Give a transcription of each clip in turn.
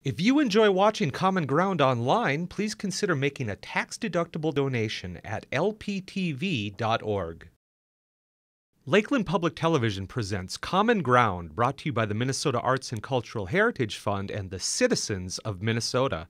If you enjoy watching Common Ground online, please consider making a tax-deductible donation at lptv.org. Lakeland Public Television presents Common Ground, brought to you by the Minnesota Arts and Cultural Heritage Fund and the citizens of Minnesota.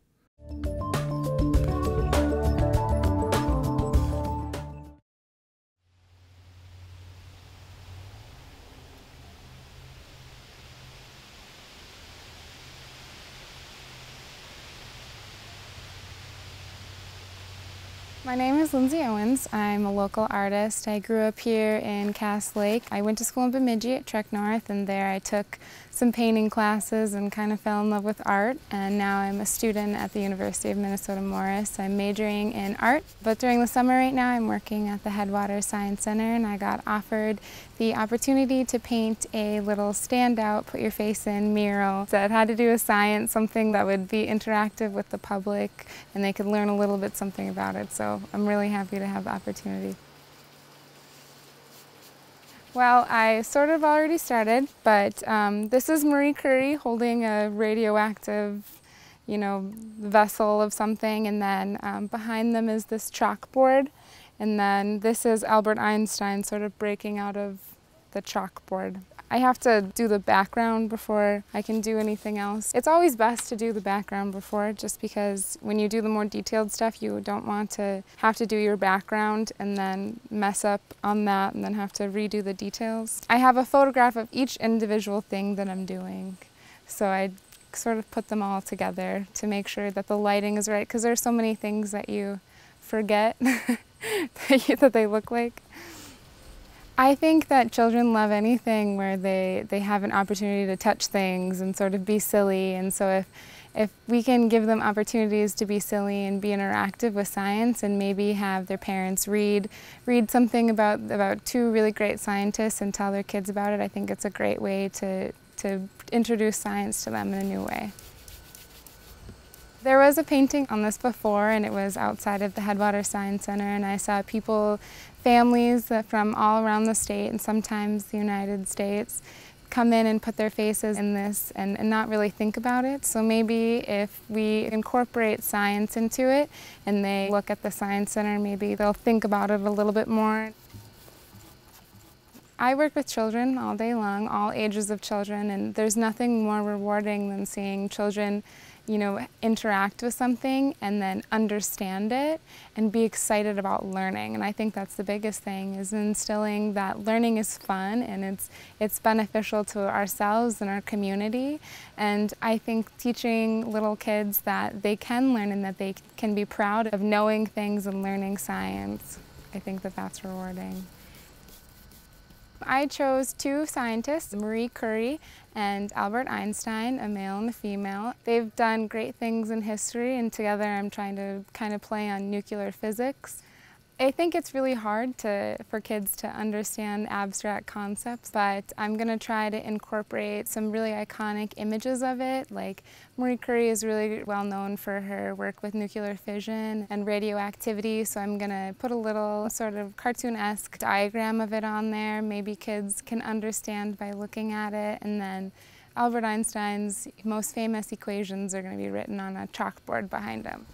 My name is Lindsey Owens. I'm a local artist. I grew up here in Cass Lake. I went to school in Bemidji at Trek North, and there I took some painting classes and kind of fell in love with art. And now I'm a student at the University of Minnesota Morris. I'm majoring in art, but during the summer right now I'm working at the Headwaters Science Center, and I got offered the opportunity to paint a little standout, put your face in mural that had to do with science, something that would be interactive with the public and they could learn a little bit something about it. So I'm really happy to have the opportunity. Well, I sort of already started, but this is Marie Curie holding a radioactive, vessel of something, and then behind them is this chalkboard, and then this is Albert Einstein sort of breaking out of the chalkboard. I have to do the background before I can do anything else. It's always best to do the background before, just because when you do the more detailed stuff, you don't want to have to do your background and then mess up on that and then have to redo the details. I have a photograph of each individual thing that I'm doing, so I sort of put them all together to make sure that the lighting is right, because there's so many things that you forget that they look like. I think that children love anything where they have an opportunity to touch things and sort of be silly, and so if we can give them opportunities to be silly and be interactive with science and maybe have their parents read something about two really great scientists and tell their kids about it, I think it's a great way to introduce science to them in a new way. There was a painting on this before, and it was outside of the Headwaters Science Center, and I saw families from all around the state and sometimes the United States come in and put their faces in this and not really think about it. So maybe if we incorporate science into it and they look at the Science Center, maybe they'll think about it a little bit more. I work with children all day long, all ages of children, and there's nothing more rewarding than seeing children interact with something and then understand it and be excited about learning. And I think that's the biggest thing, is instilling that learning is fun and it's beneficial to ourselves and our community. And I think teaching little kids that they can learn and that they can be proud of knowing things and learning science, I think that that's rewarding. I chose two scientists, Marie Curie and Albert Einstein, a male and a female. They've done great things in history, and together I'm trying to kind of play on nuclear physics. I think it's really hard for kids to understand abstract concepts, but I'm going to try to incorporate some really iconic images of it. Like Marie Curie is really well known for her work with nuclear fission and radioactivity, so I'm going to put a little sort of cartoon-esque diagram of it on there. Maybe kids can understand by looking at it, and then Albert Einstein's most famous equations are going to be written on a chalkboard behind him.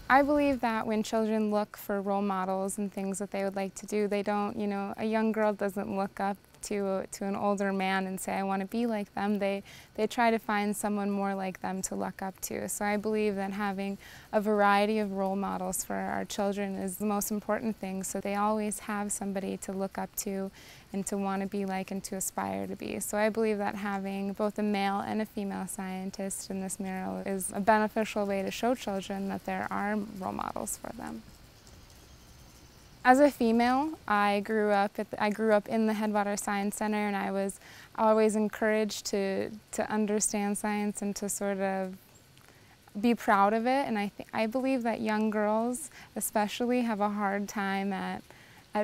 I believe that when children look for role models and things that they would like to do, they don't, a young girl doesn't look up to an older man and say, I want to be like them. They try to find someone more like them to look up to. So I believe that having a variety of role models for our children is the most important thing, so they always have somebody to look up to and to want to be like and to aspire to be. So I believe that having both a male and a female scientist in this mural is a beneficial way to show children that there are role models for them. As a female, I grew up in the Headwaters Science Center, and I was always encouraged to understand science and to sort of be proud of it. And I believe that young girls especially have a hard time at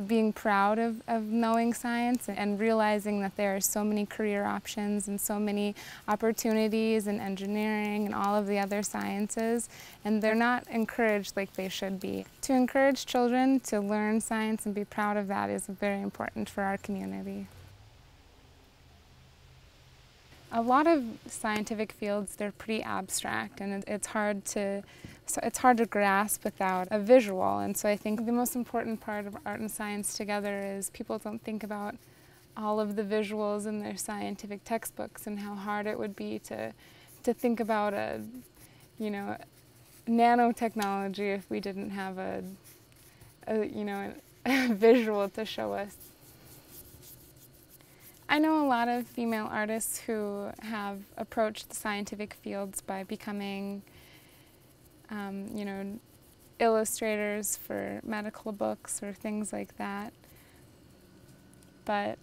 being proud of knowing science and realizing that there are so many career options and so many opportunities in engineering and all of the other sciences, and they're not encouraged like they should be. To encourage children to learn science and be proud of that is very important for our community. A lot of scientific fields, they're pretty abstract, and it's hard to grasp without a visual. And so I think the most important part of art and science together is people don't think about all of the visuals in their scientific textbooks and how hard it would be to think about nanotechnology if we didn't have a visual to show us. I know a lot of female artists who have approached the scientific fields by becoming, illustrators for medical books or things like that. But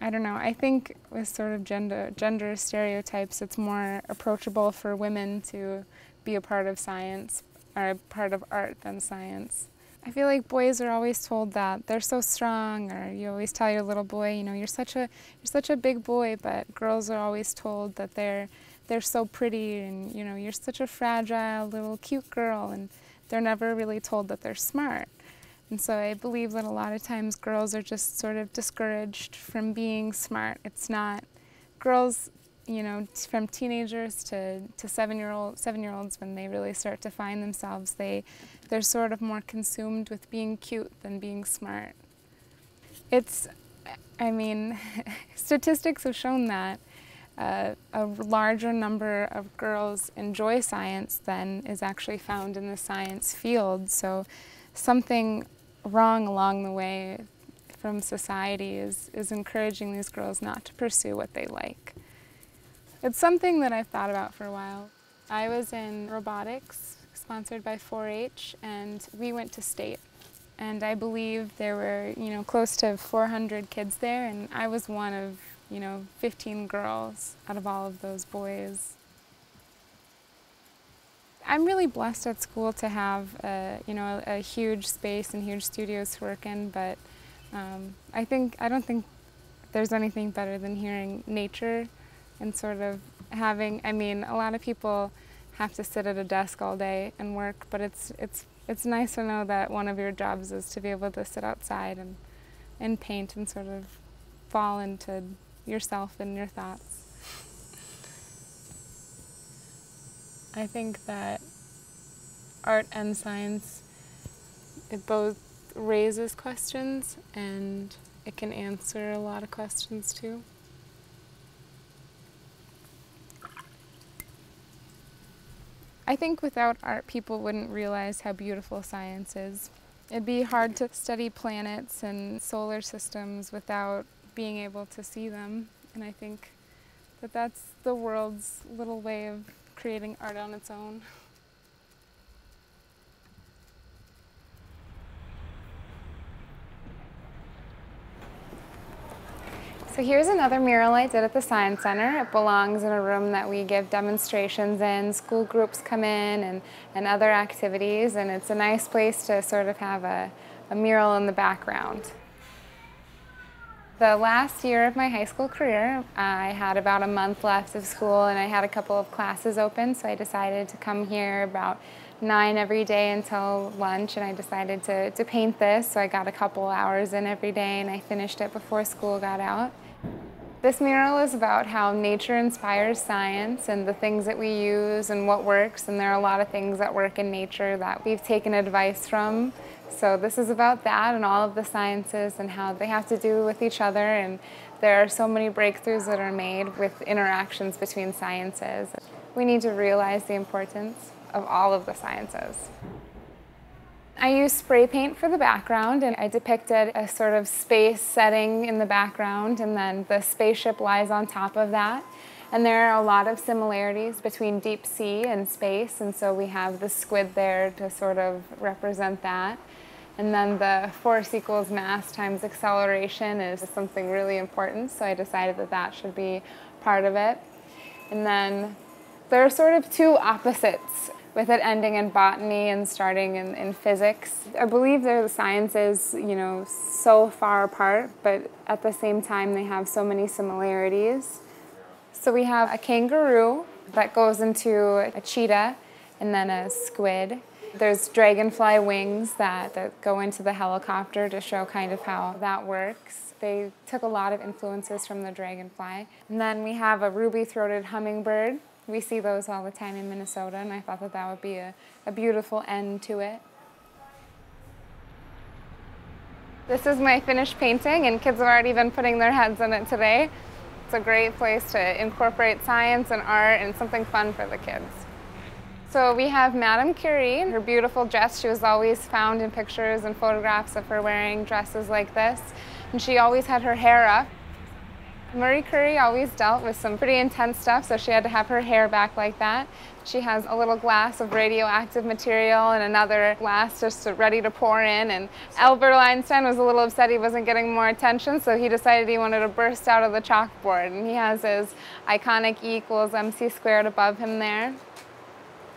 I don't know, I think with sort of gender stereotypes, it's more approachable for women to be a part of science or a part of art than science. I feel like boys are always told that they're so strong, or you always tell your little boy, you're such a big boy, but girls are always told that they're so pretty, and you're such a fragile little cute girl, and they're never really told that they're smart. And so I believe that a lot of times girls are just sort of discouraged from being smart. It's not girls, from teenagers to seven-year-olds, when they really start to find themselves, they're sort of more consumed with being cute than being smart. Statistics have shown that a larger number of girls enjoy science than is actually found in the science field. So something wrong along the way from society is encouraging these girls not to pursue what they like. It's something that I've thought about for a while. I was in robotics, sponsored by 4-H, and we went to state. And I believe there were, close to 400 kids there, and I was one of, 15 girls out of all of those boys. I'm really blessed at school to have, a huge space and huge studios to work in, but I don't think there's anything better than hearing nature and sort of having, a lot of people have to sit at a desk all day and work, but it's nice to know that one of your jobs is to be able to sit outside and paint and sort of fall into yourself and your thoughts. I think that art and science, it both raises questions and it can answer a lot of questions too. I think without art, people wouldn't realize how beautiful science is. It'd be hard to study planets and solar systems without being able to see them. And I think that that's the world's little way of creating art on its own. So here's another mural I did at the Science Center. It belongs in a room that we give demonstrations in, school groups come in, and other activities, and it's a nice place to sort of have a mural in the background. The last year of my high school career, I had about a month left of school and I had a couple of classes open, so I decided to come here about 9 every day until lunch, and I decided to paint this, so I got a couple hours in every day and I finished it before school got out. This mural is about how nature inspires science and the things that we use and what works, and there are a lot of things that work in nature that we've taken advice from. So this is about that and all of the sciences and how they have to do with each other, and there are so many breakthroughs that are made with interactions between sciences. We need to realize the importance of all of the sciences. I used spray paint for the background, and I depicted a sort of space setting in the background, and then the spaceship lies on top of that. And there are a lot of similarities between deep sea and space, and so we have the squid there to sort of represent that. And then the force equals mass times acceleration is something really important, so I decided that that should be part of it. And then there are sort of two opposites, with it ending in botany and starting in physics. I believe the sciences, so far apart, but at the same time they have so many similarities. So we have a kangaroo that goes into a cheetah and then a squid. There's dragonfly wings that go into the helicopter to show kind of how that works. They took a lot of influences from the dragonfly. And then we have a ruby-throated hummingbird. We see those all the time in Minnesota, and I thought that that would be a beautiful end to it. This is my finished painting, and kids have already been putting their heads in it today. It's a great place to incorporate science and art and something fun for the kids. So we have Madame Curie, her beautiful dress. She was always found in pictures and photographs of her wearing dresses like this, and she always had her hair up. Marie Curie always dealt with some pretty intense stuff, so she had to have her hair back like that. She has a little glass of radioactive material and another glass just ready to pour in. And Albert Einstein was a little upset he wasn't getting more attention, so he decided he wanted to burst out of the chalkboard. And he has his iconic E = mc² above him there.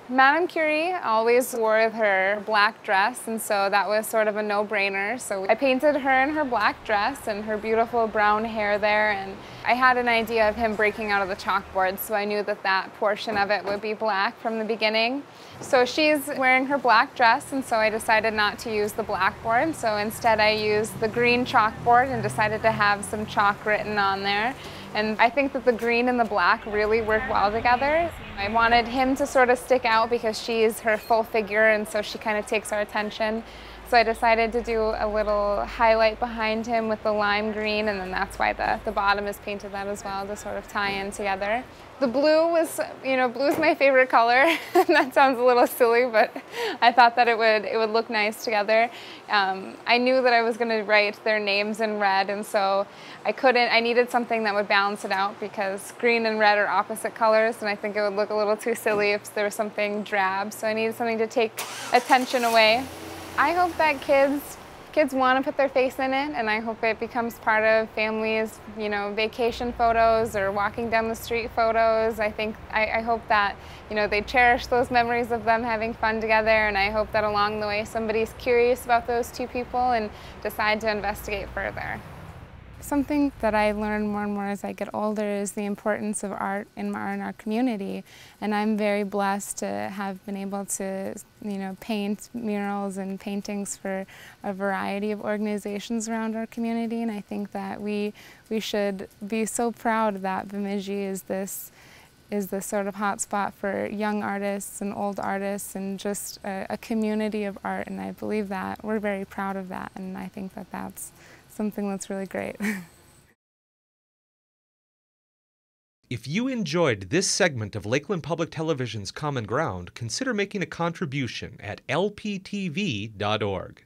Madame Curie always wore her black dress, and so that was sort of a no-brainer. So I painted her in her black dress and her beautiful brown hair there, and I had an idea of him breaking out of the chalkboard, so I knew that that portion of it would be black from the beginning. So she's wearing her black dress, and so I decided not to use the blackboard. So instead I used the green chalkboard and decided to have some chalk written on there. And I think that the green and the black really work well together. I wanted him to sort of stick out because she's her full figure, and so she kind of takes our attention. So I decided to do a little highlight behind him with the lime green, and then that's why the bottom is painted that as well, to sort of tie in together. The blue was, blue is my favorite color. That sounds a little silly, but I thought that it would look nice together. I knew that I was going to write their names in red, and so I needed something that would balance it out because green and red are opposite colors, and I think it would look a little too silly if there was something drab, so I needed something to take attention away. I hope that kids want to put their face in it, and I hope it becomes part of families, vacation photos or walking down the street photos. I hope that, they cherish those memories of them having fun together, and I hope that along the way somebody's curious about those two people and decide to investigate further. Something that I learn more and more as I get older is the importance of art in our community, and I'm very blessed to have been able to paint murals and paintings for a variety of organizations around our community, and I think that we should be so proud that Bemidji is this sort of hotspot for young artists and old artists and just a community of art, and I believe that we're very proud of that, and I think that that's something that's really great. If you enjoyed this segment of Lakeland Public Television's Common Ground, consider making a contribution at lptv.org.